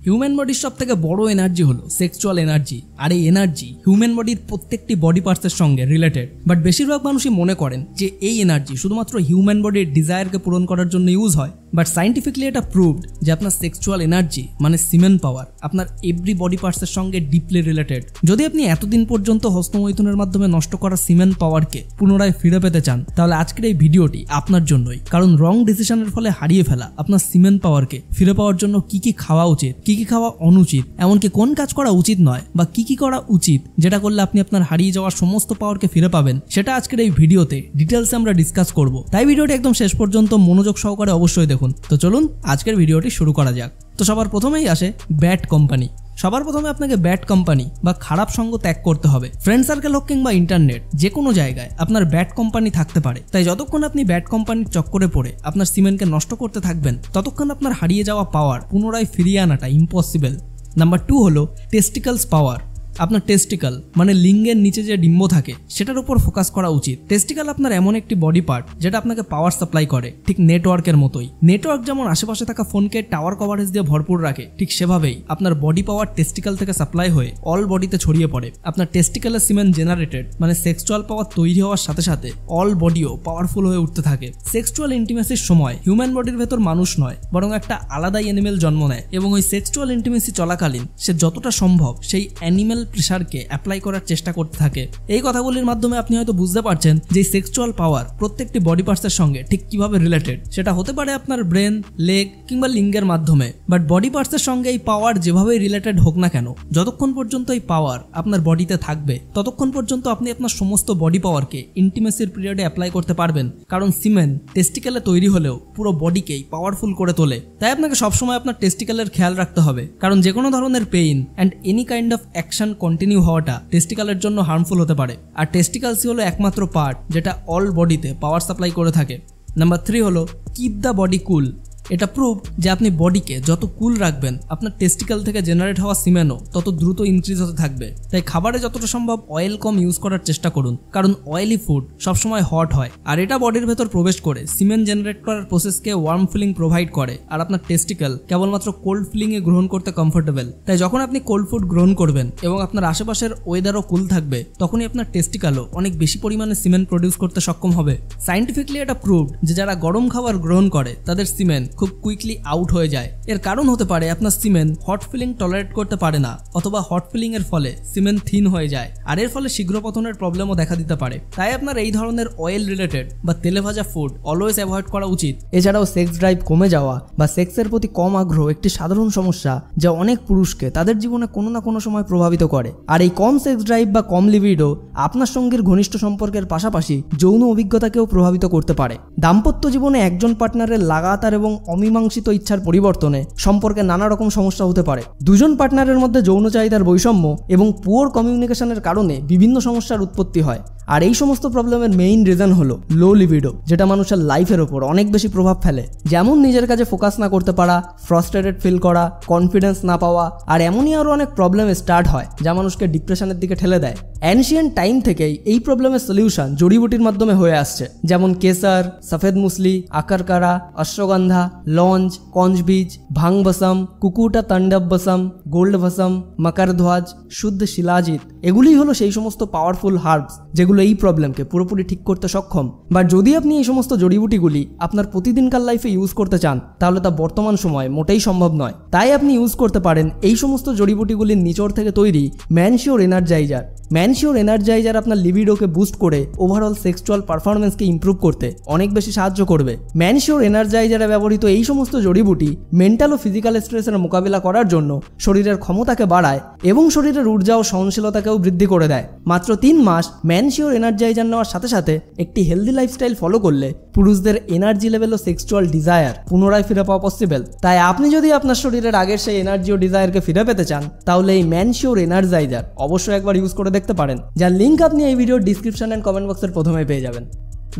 Human বডির সবথেকে বড় এনার্জি হলো সেক্সুয়াল এনার্জি। আর এই এনার্জি হিউম্যান বডির প্রত্যেকটি বডি পার্টসের সঙ্গে রিলেটেড। বাট বেশিরভাগ মানুষই মনে করেন যে এই এনার্জি শুধুমাত্র হিউম্যান বডির ডিজায়ারকে পূরণ করার জন্য ইউজ হয়। বাট সাইন্টিফিকলি এটা প্রুভড যে আপনার সেক্সুয়াল এনার্জি মানে সিমেন পাওয়ার আপনার এভরি বডি পার্টসের সঙ্গে ডিপলি রিলেটেড। যদি আপনি এতদিন পর্যন্ত হস্তমৈথুনের মাধ্যমে নষ্ট করা সিমেন পাওয়ারকে পুনরায় ফিরে পেতে চান, তাহলে আজকের এই ভিডিওটি আপনার জন্যই। কারণ রং ডিসিশনের ফলে হারিয়ে ফেলা আপনার সিমেন পাওয়ারকে ফিরে পাওয়ার জন্য কি কি খাওয়া উচিত, কি কি খাওয়া অনুচিত, এমনকি কোন কাজ করা উচিত নয় বা কি কি করা উচিত যেটা করলে আপনি আপনার হারিয়ে যাওয়ার সমস্ত পাওয়ারকে ফিরে পাবেন, সেটা আজকের এই ভিডিওতে ডিটেলসে আমরা ডিসকাস করব। তাই ভিডিওটি একদম শেষ পর্যন্ত মনোযোগ সহকারে অবশ্যই দেখুন। তো চলুন আজকের ভিডিওটি শুরু করা যাক। তো সবার প্রথমেই আসে ব্যাড কোম্পানি। সবার প্রথমে আপনাকে ব্যাড কোম্পানি বা খারাপ সঙ্গ ত্যাগ করতে হবে। ফ্রেন্ড সার্কেল হোক কিংবা ইন্টারনেট, যে কোনো জায়গায় আপনার ব্যাড কোম্পানি থাকতে পারে। তাই যতক্ষণ আপনি ব্যাড কোম্পানির চক্করে পড়ে আপনার সিমেন্টকে নষ্ট করতে থাকবেন, ততক্ষণ আপনার হারিয়ে যাওয়া পাওয়ার পুনরায় ফিরিয়ে আনাটা ইম্পসিবল। নাম্বার 2 হলো টেস্টিকলস পাওয়ার। আপনার টেস্টিকল মানে লিঙ্গের নিচে যে ডিম্ব থাকে সেটার উপর ফোকাস করা উচিত। টেস্টিকল আপনার এমন একটি বডি পার্ট যেটা আপনাকে পাওয়ার সাপ্লাই করে, ঠিক নেটওয়ার্কের মতোই। নেটওয়ার্ক যেমন আশেপাশে থাকা ফোনকে টাওয়ার কভারেজ দিয়ে ভরপুর রাখে, ঠিক সেভাবেই আপনার বডি পাওয়ার টেস্টিকল থেকে সাপ্লাই হয়ে অল বডিতে ছড়িয়ে পড়ে। আপনার টেস্টিকলের সিমেন জেনারেটেড মানে সেক্সুয়াল পাওয়ার তৈরি হওয়ার সাথে সাথে অল বডিও পাওয়ারফুল হয়ে উঠতে থাকে। সেক্সুয়াল ইন্টিমেসির সময় হিউম্যান বডির ভেতর মানুষ নয় বরং একটা আলাদাই অ্যানিমেল জন্ম নেয়, এবং ওই সেক্সুয়াল ইন্টিমেসি চলাকালীন সে যতটা সম্ভব সেই অ্যানিমেল প্রেসারকে অ্যাপ্লাই করার চেষ্টা করতে থাকে। এই কথাগুলির মাধ্যমে আপনি হয়তো বুঝতে পারছেন যে সেক্সুয়াল পাওয়ার প্রত্যেকটি বডি পার্টসের সঙ্গে ঠিক কিভাবে রিলেটেড। সেটা হতে পারে আপনার ব্রেন, লেগ কিংবা লিঙ্গের মাধ্যমে। বাট বডি পার্টসের সঙ্গে এই পাওয়ার যেভাবেই রিলেটেড হোক না কেন, যতক্ষণ পর্যন্ত এই পাওয়ার আপনার বডিতে থাকবে ততক্ষণ পর্যন্ত আপনি আপনার সমস্ত বডি পাওয়ারকে ইন্টিমেসির পিরিয়ডে অ্যাপ্লাই করতে পারবেন। কারণ সিমেন টেস্টিকেলে তৈরি হলেও পুরো বডিকেই পাওয়ারফুল করে তোলে। তাই আপনাকে সবসময় আপনার টেস্টিকেলের খেয়াল রাখতে হবে, কারণ যে কোনো ধরনের pain and any kind of action continue হওয়াটা টেস্টিকালের জন্য হার্মফুল হতে পারে। আর টেস্টিকালসই হলো একমাত্র পার্ট যেটা অল বডিতে পাওয়ার সাপ্লাই করে থাকে। নাম্বার 3 হলো কিপ দ্য বডি কুল। এটা প্রুভ যে আপনি বডিকে যত কুল রাখবেন আপনার টেস্টিক্যাল থেকে জেনারেট হওয়া সিমেনও তত দ্রুত ইনক্রিজ হতে থাকবে। তাই খাবারে যতটা সম্ভব অয়েল কম ইউজ করার চেষ্টা করুন, কারণ অয়েলি ফুড সবসময় হট হয় আর এটা বডির ভেতর প্রবেশ করে সিমেন জেনারেট করার প্রসেসকে ওয়ার্ম ফিলিং প্রোভাইড করে। আর আপনার টেস্টিক্যাল কেবলমাত্র কোল্ড ফিলিংয়ে গ্রহণ করতে কমফোর্টেবল। তাই যখন আপনি কোল্ড ফুড গ্রহণ করবেন এবং আপনার আশেপাশের ওয়েদারও কুল থাকবে, তখনই আপনার টেস্টিক্যালও অনেক বেশি পরিমাণে সিমেন প্রডিউস করতে সক্ষম হবে। সাইন্টিফিকলি এটা প্রুভড যে যারা গরম খাবার গ্রহণ করে তাদের সিমেন খুব কুইকলি আউট হয়ে যায়। এর কারণ হতে পারে আপনার সিমেন হট ফিলিং টলারেট করতে পারে না, অথবা হট ফিলিং এর ফলে সিমেন থিন হয়ে যায় আর এর ফলে শীঘ্র পতনের প্রবলেমও দেখা দিতে পারে। তাই আপনার এই ধরনের অয়েল রিলেটেড বা তেলে ভাজা ফুড অলওয়েজ অ্যাভয়েড করা উচিত। এছাড়াও সেক্স ড্রাইভ কমে যাওয়া বা সেক্সের প্রতি কম আগ্রহ একটি সাধারণ সমস্যা যা অনেক পুরুষকে তাদের জীবনে কোনো না কোনো সময় প্রভাবিত করে। আর এই কম সেক্স ড্রাইভ বা কম লিবিডো আপনার সঙ্গীর ঘনিষ্ঠ সম্পর্কের পাশাপাশি যৌন অভিজ্ঞতাকেও প্রভাবিত করতে পারে। দাম্পত্য জীবনে একজন পার্টনারের লাগাতার এবং অমীমাংসিত ইচ্ছার পরিবর্তনে সম্পর্কে নানা রকম সমস্যা হতে পারে। দুজন পার্টনারের মধ্যে যৌন চাহিদার বৈষম্য এবং পুয়ার কমিউনিকেশনের কারণে বিভিন্ন সমস্যার উৎপত্তি হয়। আর এই সমস্ত প্রবলেমের মেইন রিজন হলো লো লিবিডো, যেটা মানুষের লাইফের ওপর অনেক বেশি প্রভাব ফেলে। যেমন নিজের কাজে ফোকাস না করতে পারা, ফ্রাস্ট্রেটেড ফিল করা, কনফিডেন্স না পাওয়া, আর এমনই আরও অনেক প্রবলেম স্টার্ট হয় যা মানুষকে ডিপ্রেশনের দিকে ঠেলে দেয়। অ্যানশিয়েন্ট টাইম থেকেই এই প্রবলেমের সলিউশন জড়িবুটির মাধ্যমে হয়ে আসছে, যেমন কেসার, সফেদ মুসলি, আকারকারা, অশ্বগন্ধা, লঞ্চ, কঞ্জ বীজ, ভাং বসম, কুকুটা তান্ডব বসম, গোল্ড বসম, মকরধ্বজ, শুদ্ধ শিলাজিৎ। এগুলিই হলো সেই সমস্ত পাওয়ারফুল হার্বস যেগুলো এই প্রবলেমকে পুরোপুরি ঠিক করতে সক্ষম। বা যদি আপনি এই সমস্ত জড়িবুটিগুলি আপনার প্রতিদিনকার লাইফে ইউজ করতে চান, তাহলে তা বর্তমান সময়ে মোটেই সম্ভব নয়। তাই আপনি ইউজ করতে পারেন এই সমস্ত জড়িবুটিগুলির নিচড় থেকে তৈরি ম্যানশিওর এনার্জাইজার। ম্যানশিওর এনার্জাইজার আপনার লিবিডোকে বুস্ট করে ওভারঅল সেক্সুয়াল পারফরমেন্সকে ইমপ্রুভ করতে অনেক বেশি সাহায্য করবে। ম্যানশিওর এনার্জাইজারে ব্যবহৃত এই সমস্ত জড়িবুটি মেন্টাল ও ফিজিক্যাল স্ট্রেসের মোকাবিলা করার জন্য শরীরের ক্ষমতাকে বাড়ায় এবং শরীরের ঊর্জা ও সহনশীলতাকেও বৃদ্ধি করে দেয়। মাত্র 3 মাস ম্যানশিওর এনার্জাইজার নেওয়ার সাথে সাথে একটি হেলদি লাইফস্টাইল ফলো করলে পুরুষদের এনার্জি লেভেল ও সেক্সুয়াল ডিজায়ার পুনরায় ফিরে পাওয়া পসিবল। তাই আপনি যদি আপনার শরীরের আগের সেই এনার্জি ও ডিজায়ারকে ফিরে পেতে চান, তাহলে এই ম্যানশিওর এনার্জাইজার অবশ্যই একবার ইউজ করে দেখতে পারেন, যার লিঙ্ক আপনি এই ভিডিওর ডিসক্রিপশন এন্ড কমেন্ট বক্সের প্রথমে পেয়ে যাবেন।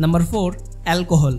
Number 4, alcohol.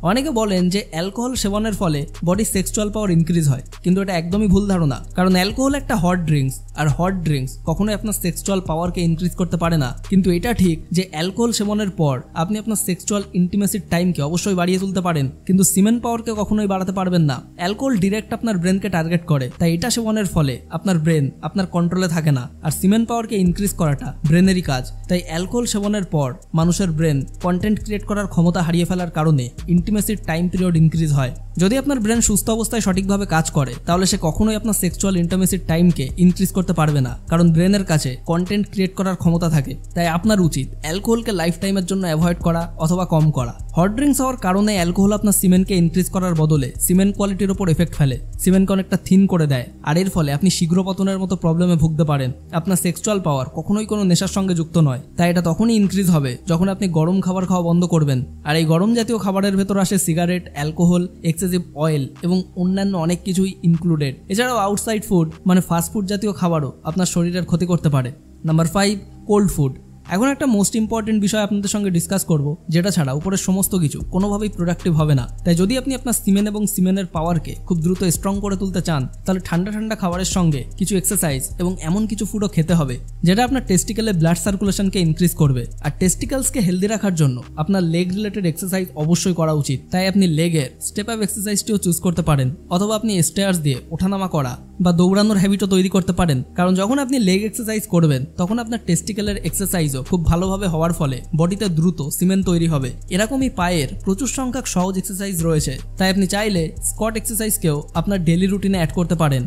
অনেকে বলেন যে অ্যালকোহল সেবনের ফলে বডির সেক্সুয়াল পাওয়ার ইনক্রিজ হয়, কিন্তু এটা একদমই ভুল ধারণা। কারণ অ্যালকোহল একটা হট ড্রিঙ্কস, আর হট ড্রিঙ্কস কখনোই আপনার সেক্সুয়াল পাওয়ারকে ইনক্রিজ করতে পারে না। কিন্তু এটা ঠিক যে অ্যালকোহল সেবনের পর আপনি আপনার সেক্সুয়াল ইন্টিমেসির টাইমকে অবশ্যই বাড়িয়ে তুলতে পারেন, কিন্তু সিমেন পাওয়ারকে কখনোই বাড়াতে পারবেন না। অ্যালকোহল ডিরেক্ট আপনার ব্রেনকে টার্গেট করে, তাই এটা সেবনের ফলে আপনার ব্রেন আপনার কন্ট্রোলে থাকে না। আর সিমেন পাওয়ারকে ইনক্রিজ করাটা ব্রেনেরই কাজ। তাই অ্যালকোহল সেবনের পর মানুষের ব্রেন কন্টেন্ট ক্রিয়েট করার ক্ষমতা হারিয়ে ফেলার কারণে ইন্টিমেসির টাইম পিরিয়ড ইনক্রিজ হয়। যদি আপনার ব্রেন সুস্থ অবস্থায় সঠিকভাবে কাজ করে, তাহলে সে কখনোই আপনার সেক্সুয়াল ইন্টিমেসির টাইমকে ইনক্রিজ করতে পারবে না, কারণ ব্রেনের কাছে কন্টেন্ট ক্রিয়েট করার ক্ষমতা থাকে। তাই আপনার উচিত অ্যালকোহলকে লাইফ টাইমের জন্য অ্যাভয়েড করা অথবা কম করা। হট ড্রিঙ্কস হওয়ার কারণে অ্যালকোহল আপনার সিমেনকে ইনক্রিজ করার বদলে সিমেন কোয়ালিটির উপর এফেক্ট ফেলে, সিমেনকে অনেকটা থিন করে দেয়, আর এর ফলে আপনি শীঘ্র পতনের মতো প্রবলেমে ভুগতে পারেন। আপনার সেক্সুয়াল পাওয়ার কখনোই কোনো নেশার সঙ্গে যুক্ত নয়, তাই এটা তখনই ইনক্রিজ হবে যখন আপনি গরম খাবার খাওয়া বন্ধ করবেন। আর এই গরম জাতীয় খাবারের ভেতর আসে সিগারেট, অ্যালকোহল, এক্সেসিভ অয়েল এবং অন্যান্য অনেক কিছুই ইনক্লুডেড। এছাড়াও আউটসাইড ফুড মানে ফাস্ট ফুড জাতীয় খাবারও আপনার শরীরের ক্ষতি করতে পারে। Number 5, cold food. এখন একটা মোস্ট ইম্পর্টেন্ট বিষয় আপনাদের সঙ্গে ডিসকাস করব, যেটা ছাড়া উপরের সমস্ত কিছু কোনোভাবেই প্রোডাক্টিভ হবে না। তাই যদি আপনি আপনার সিমেন এবং সিমেনের পাওয়ারকে খুব দ্রুত স্ট্রং করে তুলতে চান, তাহলে ঠান্ডা ঠান্ডা খাবারের সঙ্গে কিছু এক্সারসাইজ এবং এমন কিছু ফুডও খেতে হবে যেটা আপনার টেস্টিকেলে ব্লাড সার্কুলেশনকে ইনক্রিজ করবে। আর টেস্টিকলসকে হেলদি রাখার জন্য আপনার লেগ রিলেটেড এক্সারসাইজ অবশ্যই করা উচিত। তাই আপনি লেগের স্টেপ আপ এক্সারসাইজটিও চুজ করতে পারেন, অথবা আপনি স্টেয়ার্স দিয়ে ওঠানামা করা বা দৌড়ানোর হ্যাবিটও তৈরি করতে পারেন। কারণ যখন আপনি লেগ এক্সারসাইজ করবেন, তখন আপনার টেস্টিকেলের এক্সারসাইজও খুব ভালোভাবে হওয়ার ফলে বডিতে দ্রুত সিমেন্ট তৈরি হবে। এরকমই পায়ের প্রচুর সংখ্যক সহজ এক্সারসাইজ রয়েছে, তাই আপনি চাইলে স্কোয়াট এক্সারসাইজকেও আপনার ডেইলি রুটিনে অ্যাড করতে পারেন।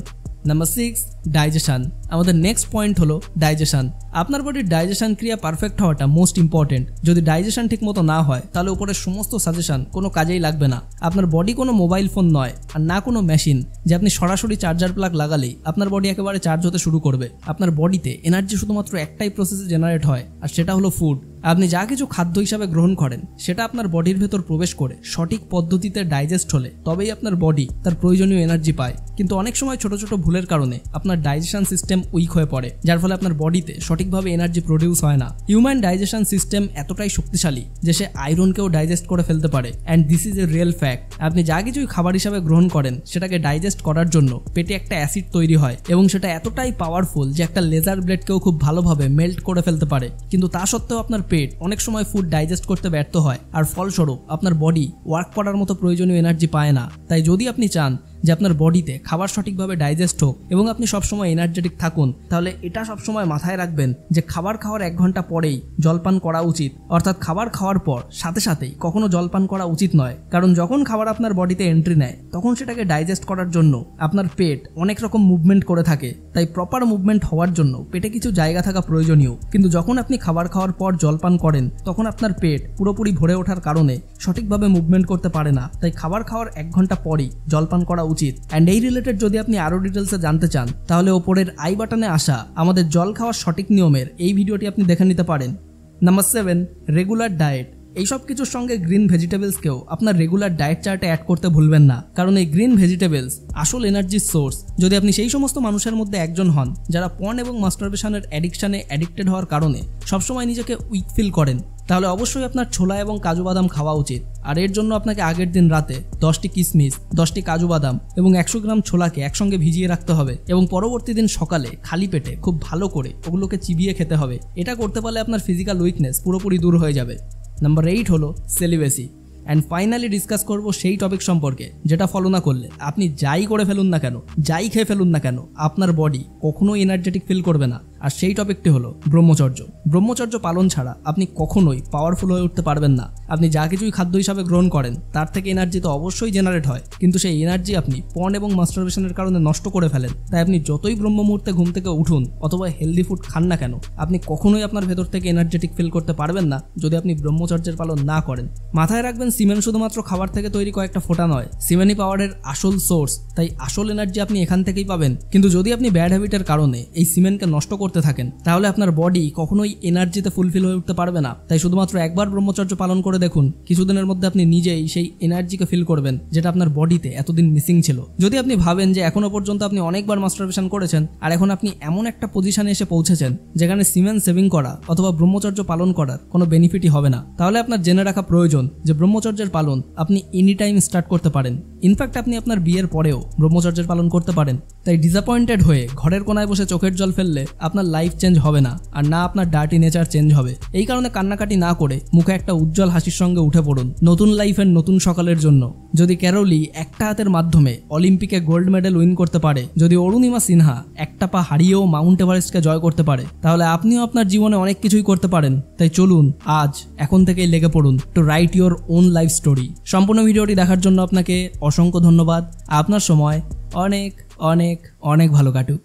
Number 6, digestion. আমাদের নেক্সট পয়েন্ট হলো ডাইজেশন। আপনার বডির ডাইজেশন ক্রিয়া পারফেক্ট হওয়াটা মোস্ট ইম্পর্টেন্ট। যদি ডাইজেশন ঠিক মতো না হয়, তাহলে উপরের সমস্ত সাজেশন কোনো কাজেই লাগবে না। আপনার বডি কোনো মোবাইল ফোন নয়, আর না কোনো মেশিন যে আপনি সরাসরি চার্জার প্লাগ লাগালেই আপনার বডি একেবারে চার্জ হতে শুরু করবে। আপনার বডিতে এনার্জি শুধুমাত্র একটাই প্রসেসে জেনারেট হয়, আর সেটা হলো ফুড। আপনি যা কিছু খাদ্য হিসাবে গ্রহণ করেন, সেটা আপনার বডির ভেতর প্রবেশ করে সঠিক পদ্ধতিতে ডাইজেস্ট হলে তবেই আপনার বডি তার প্রয়োজনীয় এনার্জি পায়। কিন্তু অনেক সময় ছোট ছোট ভুলের কারণে আপনার ডাইজেশন সিস্টেম উইক হয়ে পড়ে, যার ফলে আপনার বডিতে সঠিকভাবে এনার্জি প্রডিউস হয় না। হিউম্যান ডাইজেশন সিস্টেম এতটাই শক্তিশালী যে সে আয়রনকেও ডাইজেস্ট করে ফেলতে পারে, and this is a real fact. আপনি যা কিছুই খাবার হিসাবে গ্রহণ করেন, সেটাকে ডাইজেস্ট করার জন্য পেটে একটা অ্যাসিড তৈরি হয়, এবং সেটা এতটাই পাওয়ারফুল যে একটা লেজার ব্লেডকেও খুব ভালোভাবে মেল্ট করে ফেলতে পারে। কিন্তু তা সত্ত্বেও আপনার পেট অনেক সময় ফুড ডাইজেস্ট করতে ব্যর্থ হয়, আর ফলস্বরূপ আপনার বডি ওয়ার্ক করার মতো প্রয়োজনীয় এনার্জি পায় না। তাই যদি আপনি চান যে আপনার বডিতে খাবার সঠিকভাবে ডাইজেস্ট হোক এবং আপনি সবসময় এনার্জেটিক থাকুন, তাহলে এটা সবসময় মাথায় রাখবেন যে খাবার খাওয়ার 1 ঘন্টা পরেই জলপান করা উচিত। অর্থাৎ খাবার খাওয়ার পর সাথে সাথেই কখনো জলপান করা উচিত নয়, কারণ যখন খাবার আপনার বডিতে এন্ট্রি নেয়, তখন সেটাকে ডাইজেস্ট করার জন্য আপনার পেট অনেক রকম মুভমেন্ট করে থাকে। তাই প্রপার মুভমেন্ট হওয়ার জন্য পেটে কিছু জায়গা থাকা প্রয়োজনীয়। কিন্তু যখন আপনি খাবার খাওয়ার পর জলপান করেন, তখন আপনার পেট পুরোপুরি ভরে ওঠার কারণে সঠিকভাবে মুভমেন্ট করতে পারে না। তাই খাবার খাওয়ার 1 ঘন্টা পরই জলপান করা উচিত। অ্যান্ড এই রিলেটেড যদি আপনি আরো ডিটেলসে জানতে চান, তাহলে ওপরের আই বাটনে আসা আমাদের জল খাওয়ার সঠিক নিয়মের এই ভিডিওটি আপনি দেখে নিতে পারেন। Number 7, regular diet. এইসব কিছুর সঙ্গে গ্রিন ভেজিটেবলসকেও আপনার রেগুলার ডায়েট চার্টে অ্যাড করতে ভুলবেন না, কারণ এই গ্রিন ভেজিটেবলস আসল এনার্জির সোর্স। যদি আপনি সেই সমস্ত মানুষের মধ্যে একজন হন যারা পর্ন এবং মাস্টারবেশনের অ্যাডিক্টেড হওয়ার কারণে সবসময় নিজেকে উইক ফিল করেন, তাহলে অবশ্যই আপনার ছোলা এবং কাজু বাদাম খাওয়া উচিত। আর এর জন্য আপনাকে আগের দিন রাতে 10টি কিশমিশ, 10টি কাজু বাদাম এবং 100 গ্রাম ছোলাকে একসঙ্গে ভিজিয়ে রাখতে হবে, এবং পরবর্তী দিন সকালে খালি পেটে খুব ভালো করে ওগুলোকে চিবিয়ে খেতে হবে। এটা করতে পারলে আপনার ফিজিক্যাল উইকনেস পুরোপুরি দূর হয়ে যাবে। নাম্বার 8 হলো সেলিবেসি। অ্যান্ড ফাইনালি ডিসকাস করব সেই টপিক সম্পর্কে যেটা ফলো না করলে আপনি যাই করে ফেলুন না কেন, যাই খেয়ে ফেলুন না কেন, আপনার বডি কখনোই এনার্জেটিক ফিল করবে না। আর সেই টপিকটি হলো ব্রহ্মচর্য। ব্রহ্মচর্য পালন ছাড়া আপনি কখনোই পাওয়ারফুল হয়ে উঠতে পারবেন না। আপনি যা কিছুই খাদ্য হিসাবে গ্রহণ করেন, তার থেকে এনার্জি তো অবশ্যই জেনারেট হয়, কিন্তু সেই এনার্জি আপনি পর্ন এবং মাস্টারবেশনের কারণে নষ্ট করে ফেলেন। তাই আপনি যতই ব্রহ্ম মুহূর্তে ঘুম থেকে উঠুন অথবা হেলদি ফুড খান না কেন, আপনি কখনোই আপনার ভেতর থেকে এনার্জেটিক ফিল করতে পারবেন না যদি আপনি ব্রহ্মচর্যের পালন না করেন। মাথায় রাখবেন, সিমেন শুধুমাত্র খাবার থেকে তৈরি কয়েকটা ফোঁটা নয়, সিমেনই পাওয়ারের আসল সোর্স। তাই আসল এনার্জি আপনি এখান থেকেই পাবেন। কিন্তু যদি আপনি ব্যাড হ্যাবিটের কারণে এই সিমেনকে নষ্ট করতে করতে থাকেন তাহলে আপনার বডি কখনোই এনার্জিতে ফুলফিল হয়ে উঠতে পারবে না। তাই শুধুমাত্র একবার ব্রহ্মচর্য পালন করে দেখুন, কিছুদিনের মধ্যে আপনি নিজেই সেই এনার্জিকে ফিল করবেন যেটা আপনার বডিতে এতদিন মিসিং ছিল। যদি আপনি ভাবেন যে এখনো পর্যন্ত আপনি অনেকবার মাস্টারবেশন করেছেন আর এখন আপনি এমন একটা পজিশনে এসে পৌঁছেছেন যেখানে সিমেন সেভিং করা অথবা ব্রহ্মচর্য পালন করার কোনো বেনিফিটই হবে না, তাহলে আপনার জেনে রাখা প্রয়োজন যে ব্রহ্মচর্যের পালন আপনি এনি টাইম স্টার্ট করতে পারেন। ইনফ্যাক্ট আপনি আপনার বিয়ের পরেও ব্রহ্মচর্যের পালন করতে পারেন। তাই ডিসঅ্যাপয়েন্টেড হয়ে ঘরের কোনায় বসে চোখের জল ফেললে আপনার লাইফ চেঞ্জ হবে না, আর না আপনার ডার্টি নেচার চেঞ্জ হবে। এই কারণে কান্নাকাটি না করে মুখে একটা উজ্জ্বল হাসির সঙ্গে উঠে পড়ুন নতুন লাইফের নতুন সকালের জন্য। যদি ক্যারোলি একটা হাতের মাধ্যমে অলিম্পিকে গোল্ড মেডেল উইন করতে পারে, যদি অরুণিমা সিনহা একটা পা হারিয়েও মাউন্ট এভারেস্টকে জয় করতে পারে, তাহলে আপনিও আপনার জীবনে অনেক কিছুই করতে পারেন। তাই চলুন আজ এখন থেকেই লেগে পড়ুন to write your own life story. সম্পূর্ণ ভিডিওটি দেখার জন্য আপনাকে অসংখ্য ধন্যবাদ। আপনার সময় অনেক অনেক অনেক ভালো কাটুক।